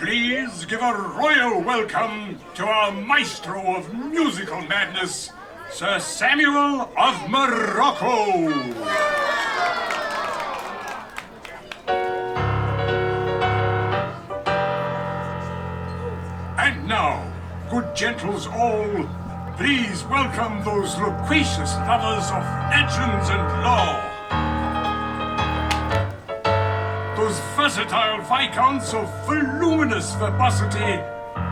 Please give a royal welcome to our maestro of musical madness, Sir Samuel of Morocco. And now, good gentles all, please welcome those loquacious lovers of legends and lore. Those versatile viscounts of voluminous verbosity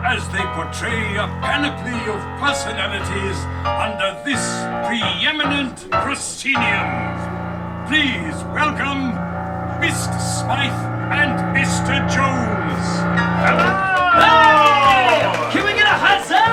as they portray a panoply of personalities under this preeminent proscenium. Please welcome Mr. Smythe and Mr. Jones. Hello! Hey! Can we get a huzzah?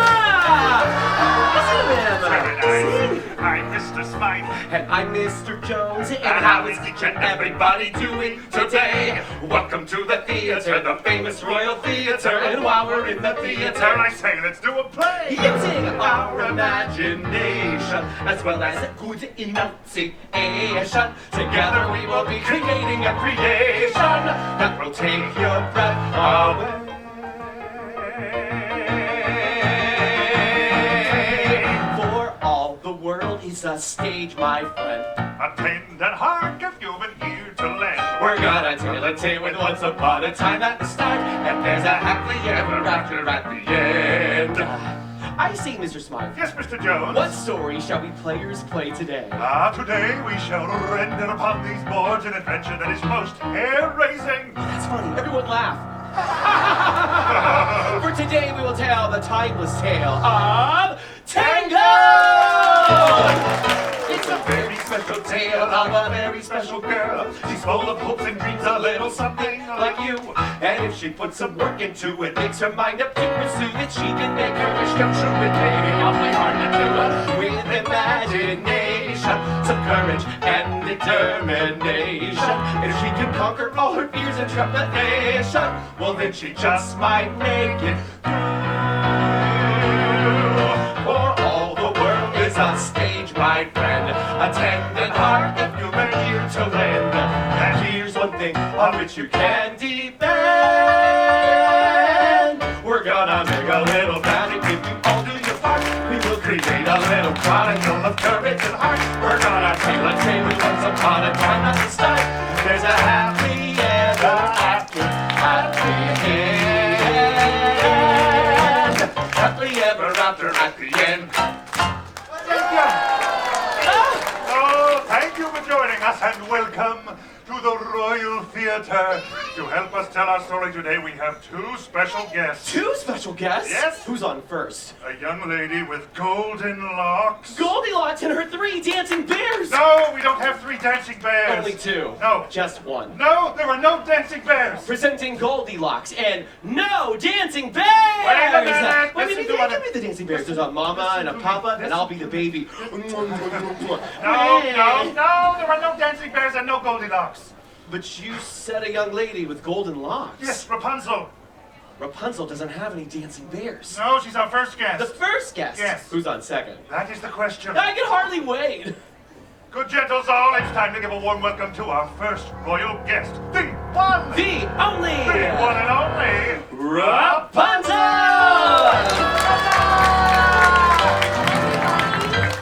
Very nice. I'm Mr. Smythe. And I'm Mr. Jones. And how is each and everybody doing today? Welcome to the theater, the famous Royal Theater. And while we're in the theater, I say let's do a play. Using our imagination as well as good enunciation. Together we will be creating a creation that will take your breath away. Is a stage, my friend. Attend and hark if you've been here to lend. We're gonna tell a tale with once upon a time at the start, and there's a happily ever after at the end. I say, Mr. Smythe. Yes, Mr. Jones. What story shall we players play today? Today we shall render upon these boards an adventure that is most hair-raising. That's funny. Everyone laugh. For today we will tell the timeless tale of Tangled! It's a very special tale of a very special girl. She's full of hopes and dreams, a little something like you. And if she puts some work into it, makes her mind up to pursue it, she can make her wish come true. With baby on my heart to do it. With imagination, some courage and determination. If she can conquer all her fears and trepidation, well then she just might make it a stage, my friend. Attend and hark if you're here to lend. And here's one thing on which you can depend. We're gonna make a little magic if you all do your part. We will create a little chronicle of courage and heart. We're gonna tell a tale with once upon a time at the start. There's a happy ever after at the end. Happily ever after at the end. Thank you for joining us and welcome to the Royal Theater. To help us tell our story today, we have two special guests. Two special guests? Yes. Who's on first? A young lady with golden locks. Goldilocks and her 3 dancing bears! No, we don't have 3 dancing bears. Only 2. No. Just 1. No, there are no dancing bears. Presenting Goldilocks and no dancing bears! Wait a minute. Wait, give me the dancing bears. There's a mama and a papa, and I'll be the baby. No, there are no dancing bears and no Goldilocks. But you said a young lady with golden locks. Yes, Rapunzel. Rapunzel doesn't have any dancing bears. No, she's our first guest. The first guest? Yes. Who's on second? That is the question. I can hardly wait. Good gentles all, it's time to give a warm welcome to our first royal guest. The one! The only! The one and only... Rapunzel!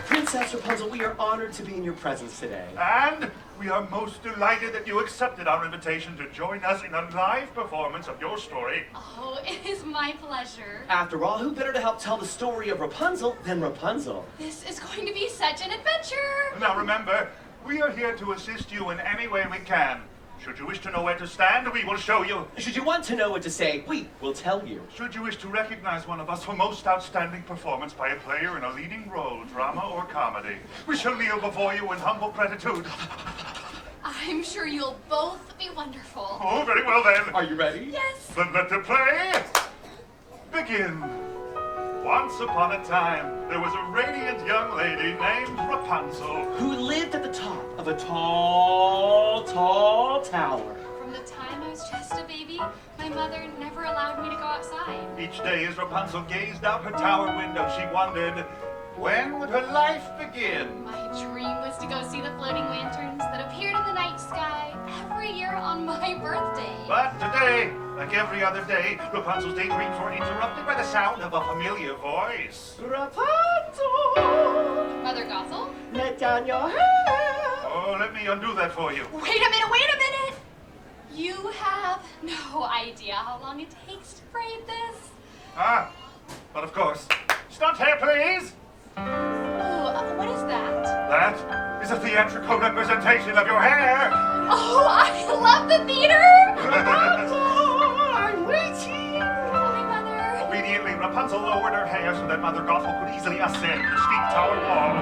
Princess Rapunzel, we are honored to be in your presence today. And we are most delighted that you accepted our invitation to join us in a live performance of your story. Oh, it is my pleasure. After all, who better to help tell the story of Rapunzel than Rapunzel? This is going to be such an adventure. Now remember, we are here to assist you in any way we can. Should you wish to know where to stand, we will show you. Should you want to know what to say, we will tell you. Should you wish to recognize one of us for most outstanding performance by a player in a leading role, drama or comedy, we shall kneel before you in humble gratitude. I'm sure you'll both be wonderful. Oh, very well then. Are you ready? Yes. Then let the play begin. Once upon a time, there was a radiant young lady named Rapunzel. Who lived at the top of a tall, tall tower. From the time I was just a baby, my mother never allowed me to go outside. Each day as Rapunzel gazed out her tower window, she wondered, when would her life begin? My dream was to go see the floating lanterns that appeared in the night sky every year on my birthday. But today, Like every other day, Rapunzel's daydreams were interrupted by the sound of a familiar voice. Rapunzel! Mother Gothel? Let down your hair! Oh, let me undo that for you. Wait a minute! You have no idea how long it takes to braid this. Ah, but of course. Stunt hair, please! Ooh, what is that? That is a theatrical representation of your hair! Oh, I love the theater! I'm waiting! Tell me, Mother. Obediently, Rapunzel lowered her hair so that Mother Gothel could easily ascend the steep tower wall.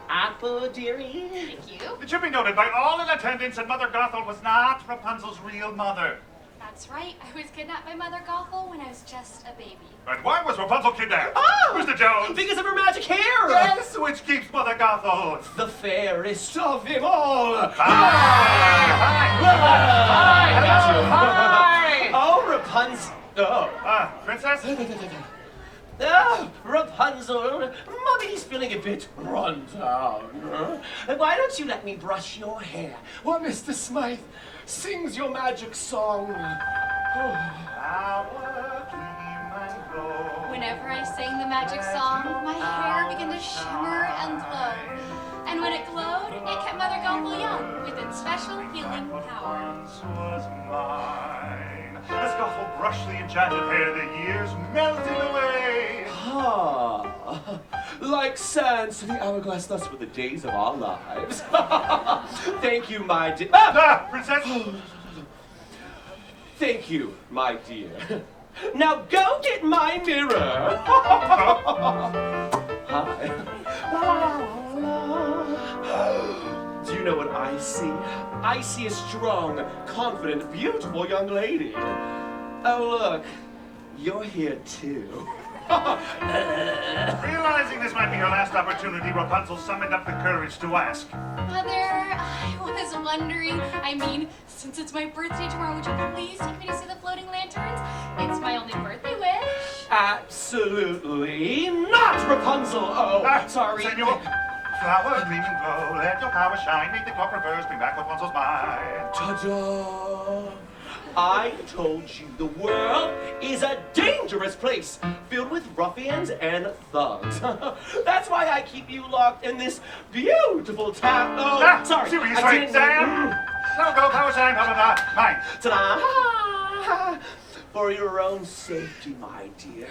Apple, dearie. Thank you. It should be noted by all in attendance that Mother Gothel was not Rapunzel's real mother. That's right. I was kidnapped by Mother Gothel when I was just a baby. But why was Rapunzel kidnapped? Oh! Mr. Jones! Because of her magic hair! Yes, which keeps Mother Gothel. The fairest of them all! Hi! Oh, Rapunzel! Oh. Princess? Oh, Rapunzel, Mommy's feeling a bit run down. Why don't you let me brush your hair while Mr. Smythe sings your magic song? Whenever I sang the magic song, my hair began to shimmer and glow. And when it glowed, it kept Mother Gothel young with its special healing power. Once was mine. As Gothel brushed the enchanted hair, the years melted away. Ah, like sands to the hourglass, thus were the days of our lives. Thank you, my dear. Princess! Thank you, my dear. Now go get my mirror. Hi. Do you know what I see? I see a strong, confident, beautiful young lady. Oh, look. You're here, too. Realizing this might be her last opportunity, Rapunzel summoned up the courage to ask. Mother, I was wondering, since it's my birthday tomorrow, would you please take me to see the floating lanterns? It's my only birthday wish. Absolutely not, Rapunzel. Oh, sorry. Samuel, flower, gleam and glow, let your power shine, make the clock reverse, bring back Rapunzel's mind. Ta-da! I told you the world is a dangerous place filled with ruffians and thugs. That's why I keep you locked in this beautiful town. Oh, sorry. Seriously, I didn't- Sam! Now go, power shine, blah, blah, blah. Mine. Ta-da! For your own safety, my dear,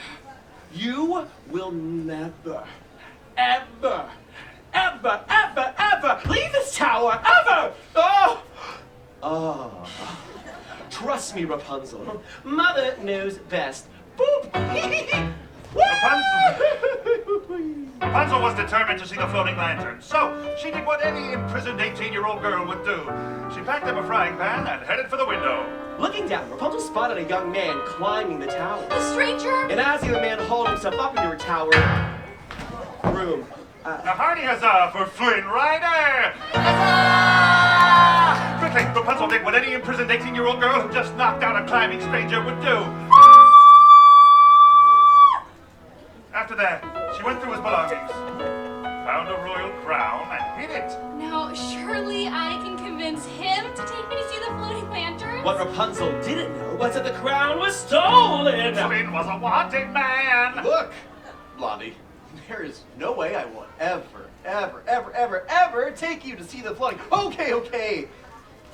you will never, ever, ever, ever, ever leave this tower, ever! Oh. Trust me, Rapunzel. Mother knows best. Boop! Rapunzel was determined to see the floating lantern, so she did what any imprisoned 18-year-old girl would do. She packed up a frying pan and headed for the window. Looking down, Rapunzel spotted a young man climbing the tower. A stranger? And as the other man hauled himself up into her tower room, A hearty huzzah for Flynn Rider! Quickly, Rapunzel did what any imprisoned 18-year-old girl who just knocked down a climbing stranger would do. After that, she went through his belongings, found a royal crown, and hid it. Now, surely I can convince him to take me to see the floating lanterns? what Rapunzel didn't know was that the crown was stolen! Flynn was a wanted man. Look, Blondie, there is no way I will ever take you to see the flooding. Okay.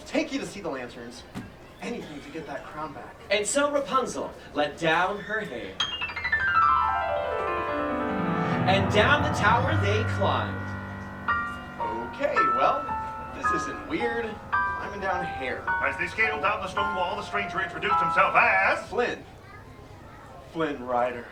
Take you to see the lanterns. Anything to get that crown back. And so Rapunzel let down her hair. And down the tower they climbed. Okay, well, this isn't weird. Climbing down hair. As they scaled down the stone wall, the stranger introduced himself as... Flynn Rider.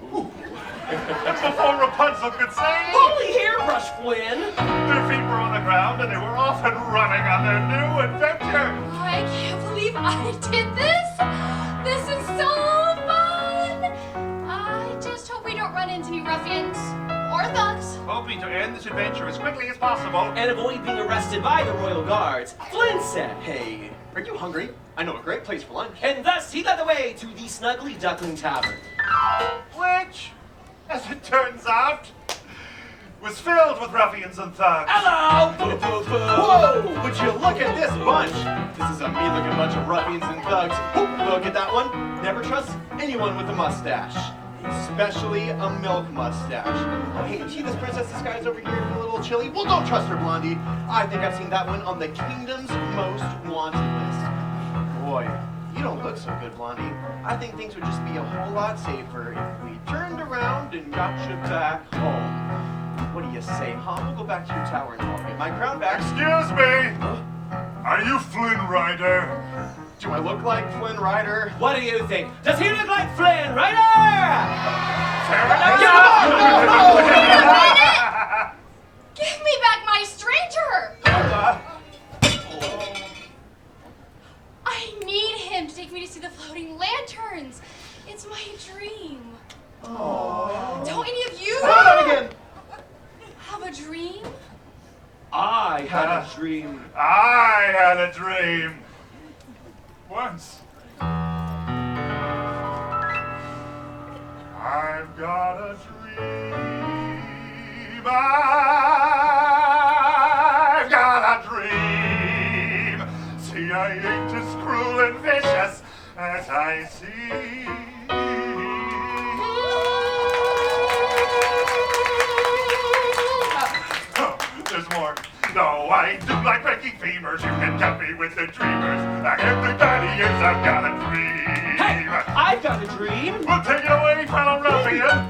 Before Rapunzel could say... Holy hairbrush, Flynn! Their feet were on the ground and they were off and running on their new adventure. I can't believe I did this! This is so fun! I just hope we don't run into any ruffians or thugs. Hoping to end this adventure as quickly as possible. And avoid being arrested by the royal guards, Flynn said, Hey, are you hungry? I know a great place for lunch. and thus he led the way to the Snuggly Duckling Tavern. Which, as it turns out, was filled with ruffians and thugs. Hello! Boo, boo, boo. Whoa! Would you look at this bunch? This is a mean-looking bunch of ruffians and thugs. Look at that one. Never trust anyone with a mustache. Especially a milk mustache. Oh, hey, you see this princess disguise over here a little chilly? Well, don't trust her, Blondie. I think I've seen that one on the kingdom's most wanted list. Boy, you don't look so good, Blondie. I think things would just be a whole lot safer if we turned around and got you back home. What do you say, huh? We'll go back to your tower and I'll get my crown back. Excuse me. Are you Flynn Rider? Do I look like Flynn Rider? What do you think? Does he look like Flynn Rider? Fair enough. Give me back my stranger! I need him to take me to see the floating lanterns. It's my dream. Don't any of you Again. have a dream? I had a dream. I had a dream. Once. I've got a dream. I've got a dream. See, I ain't as cruel and vicious as I seem. Oh, there's more. No, I do like breaking femurs. You can cut me with the dreamers. Everybody is, I've got a dream. Hey, I've got a dream. Well, take it away, fellow ruffian.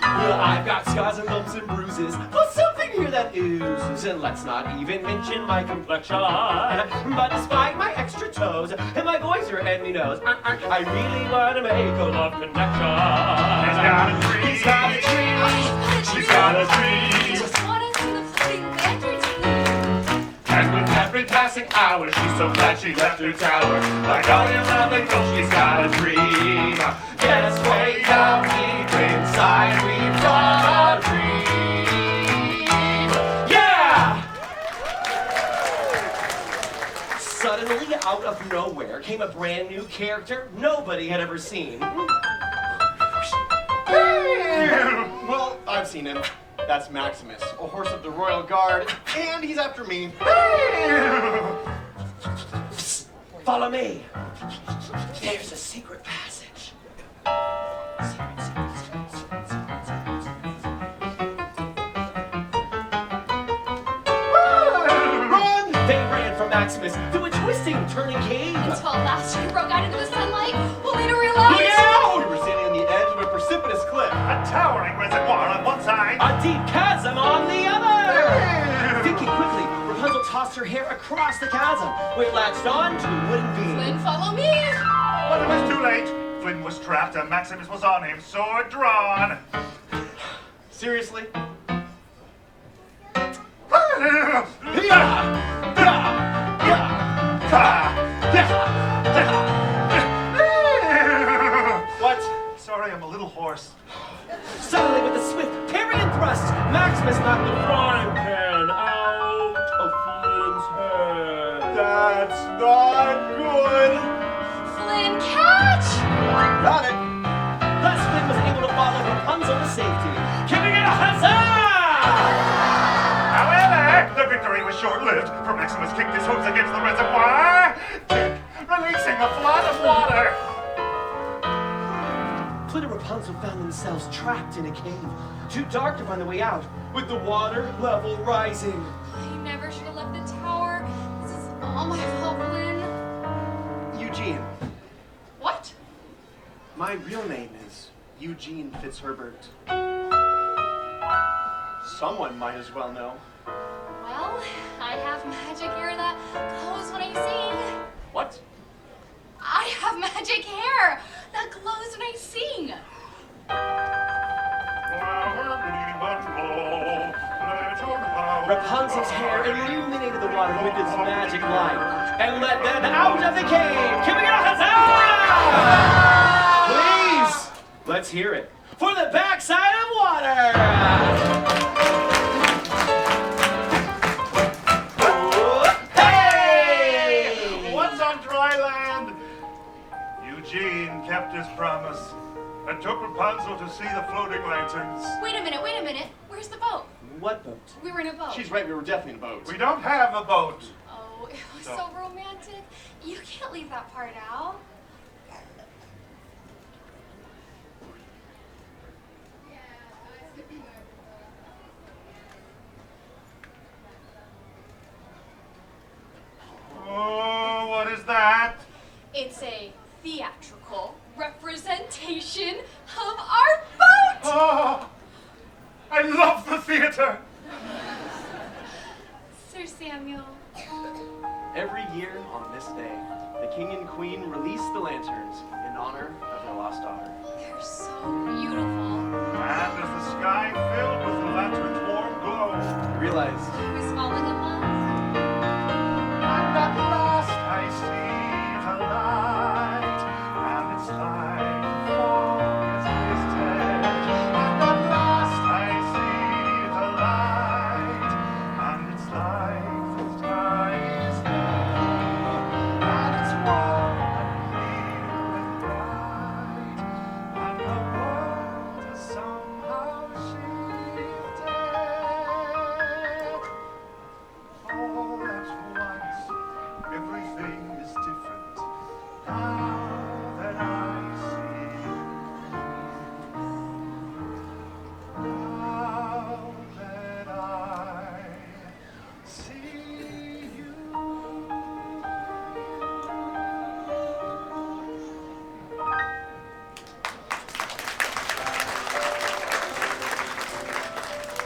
Well, I've got scars and lumps and bruises, but something here that oozes. And let's not even mention my complexion. But despite my extra toes and my voice or and me nose, I really want to make a love connection. He's got a dream. He's got a dream. She's got a I dream. just want to see the floating lanterns. And with every passing hour, she's so glad she left her tower. Like all your lovely girls, she's got a dream. Yes, way down deep inside, we've got a dream. Yeah! Suddenly, out of nowhere, came a brand new character nobody had ever seen. Well, I've seen him. That's Maximus, a horse of the Royal Guard, and he's after me. Follow me. There's a secret passage. Run! They ran from Maximus through a twisting, turning cave. Until last year broke out into the sunlight, only to realize. We were standing on the edge of a precipitous cliff. A towering reservoir on one side. A deep chasm on the other. Thinking quickly, Rapunzel tossed her hair across the chasm, where it latched on to a wooden beam. Flynn, follow me. But it was too late. Flynn was trapped and Maximus was on him, sword drawn. Seriously? What? Sorry, I'm a little hoarse. Suddenly, with a swift parry and thrust, Maximus knocked the frying pan out of Flynn's head. That's not good. Flynn, catch! Got it. Thus, Flynn was able to follow Rapunzel to safety, giving it a huzzah! However, the victory was short-lived, for Maximus kicked his hooves against the reservoir, releasing a flood of water. Flynn and Rapunzel found themselves trapped in a cave, too dark to find the way out, with the water level rising. I never should have left the tower. This is all my fault, Flynn. Eugene. What? My real name is Eugene Fitzherbert. Someone might as well know. Well, I have magic hair that glows when I sing. What? I have magic hair that glows when I sing. Rapunzel's hair illuminated the water with its magic light and led them out of the cave, giving it a huzzah! Please, let's hear it for the backside of water! Hey! What's on dry land? Eugene kept his promise. and took Rapunzel to see the floating lanterns. Wait a minute, Where's the boat? What boat? We were in a boat. She's right, we were definitely in a boat. We don't have a boat. Oh, it was so romantic. You can't leave that part out. Oh, what is that? It's a theatrical representation of our boat! Oh, I love the theater. Sir Samuel. Every year on this day, the king and queen release the lanterns in honor of their lost daughter. They're so beautiful. And as the sky filled with the lantern's warm glow, I realized I was falling in love. and at last I see the light, and it's like the fog is twisted. And at last I see the light, and it's like the sky is red, and it's warm and clear and bright, and the world has somehow shifted. All at once, everything is different now that I see you. Now that I see you.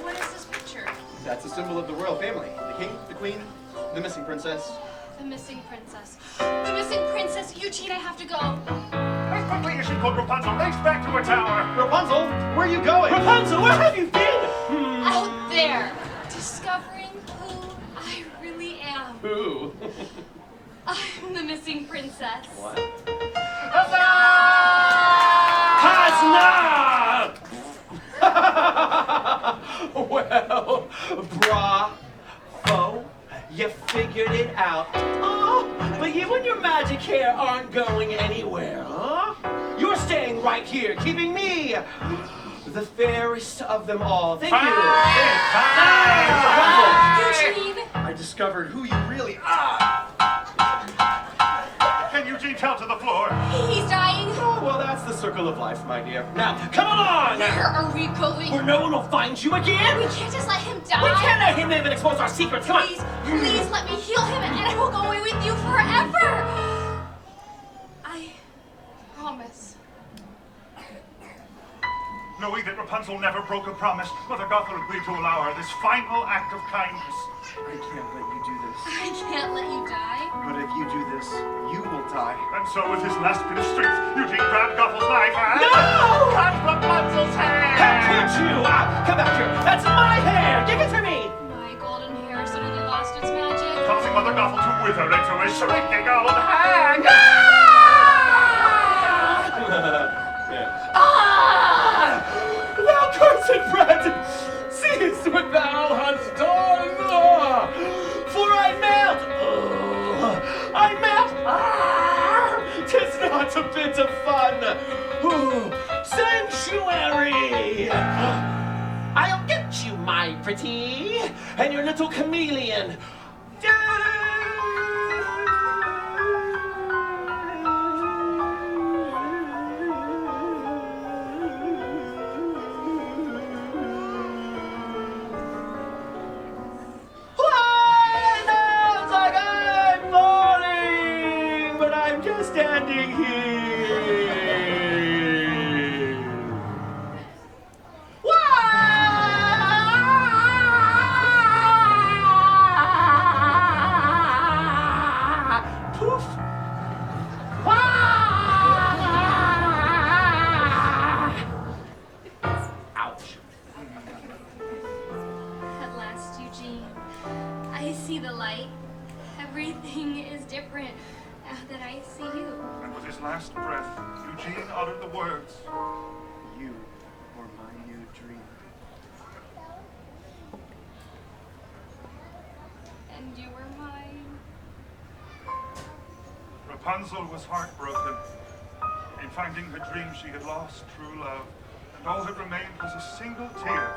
What is this picture? that's a symbol of the royal family. The king, the queen, the missing princess. The missing princess. The missing princess. Eugene, I have to go. As quickly as she could, Rapunzel raced back to her tower. Rapunzel, where are you going? Rapunzel, where have you been? Out there, discovering who I really am. Who? I'm the missing princess. What? Huzzah! Well, bravo. You figured it out. Oh, but you and your magic hair aren't going anywhere, huh? You're staying right here, keeping me the fairest of them all. Thank you. Eugene! I discovered who you really are. Can Eugene tell to the floor? He's dying. Oh, well, that's the circle of life, my dear. Now, come along! Where are we going? Where no one will find you again? We can't just let him die. We can't let him live and expose our secrets. Come on. Please let me heal him and I will go away with you forever. I promise. Knowing that Rapunzel never broke a promise, Mother Gothel agreed to allow her this final act of kindness. I can't let you do this. I can't let you die. But if you do this, you will die. And so, with his last bit of strength, Eugene grabbed Gothel's knife and No! cut Rapunzel's hair. How could you? Come back here. That's my hair. Give it to me. My golden hair suddenly lost its magic. Causing Mother Gothel to wither into a shrinking old hag. Thou cursed bread, seest what thou hast done. For I melt. I melt. 'Tis not a bit of fun. Sanctuary. I'll get you, my pretty, and your little chameleon. Sounds like I'm falling, but I'm just standing here. Poof. Ouch. At last, Eugene, I see the light. Everything is different now that I see you. And with his last breath, Eugene uttered the words. You were my new dream. And you were mine. Rapunzel was heartbroken. In finding her dream, she had lost true love, and all that remained was a single tear.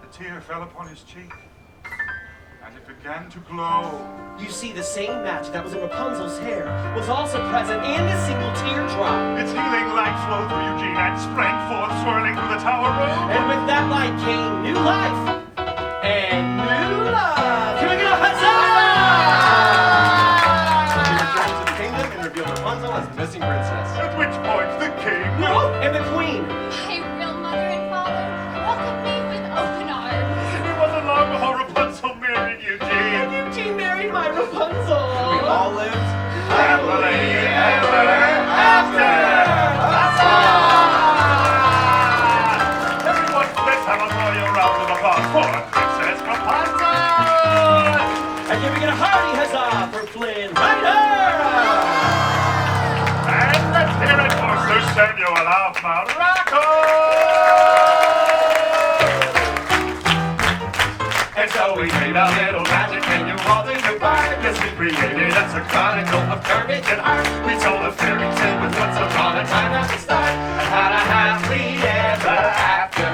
The tear fell upon his cheek, and it began to glow. You see, the same magic that was in Rapunzel's hair was also present in the single teardrop. Its healing light flowed through Eugene and sprang forth, swirling through the tower room. And with that light came new life and new love. Can we get a huzzah? He returned to the kingdom and revealed Rapunzel as the missing princess. At which point the king... No, and the queen. My real mother and father welcomed me with open arms. It wasn't long before Rapunzel married Eugene. And Eugene married my Rapunzel. We all lived Happily ever after! Everyone, let's have a royal round of applause for Princess Rapunzel! And can we get a hearty huzzah for Flynn Rider? And let's hear it for Sir Samuel of Morocco! And so we made a little magic and you all did the part. Yes, we created us a chronicle of courage and art. We told a fairy tale with once upon a time at the start. And had a happily ever after.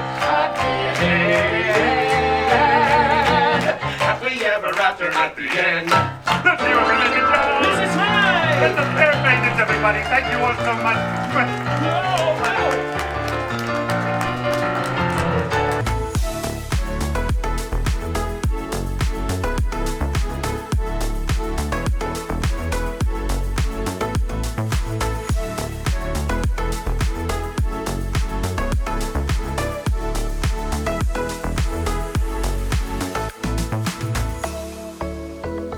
Happily ever after at the end. The few of you make it job! Mrs. Hyde! And the fair maidens, everybody, thank you all so much. Oh,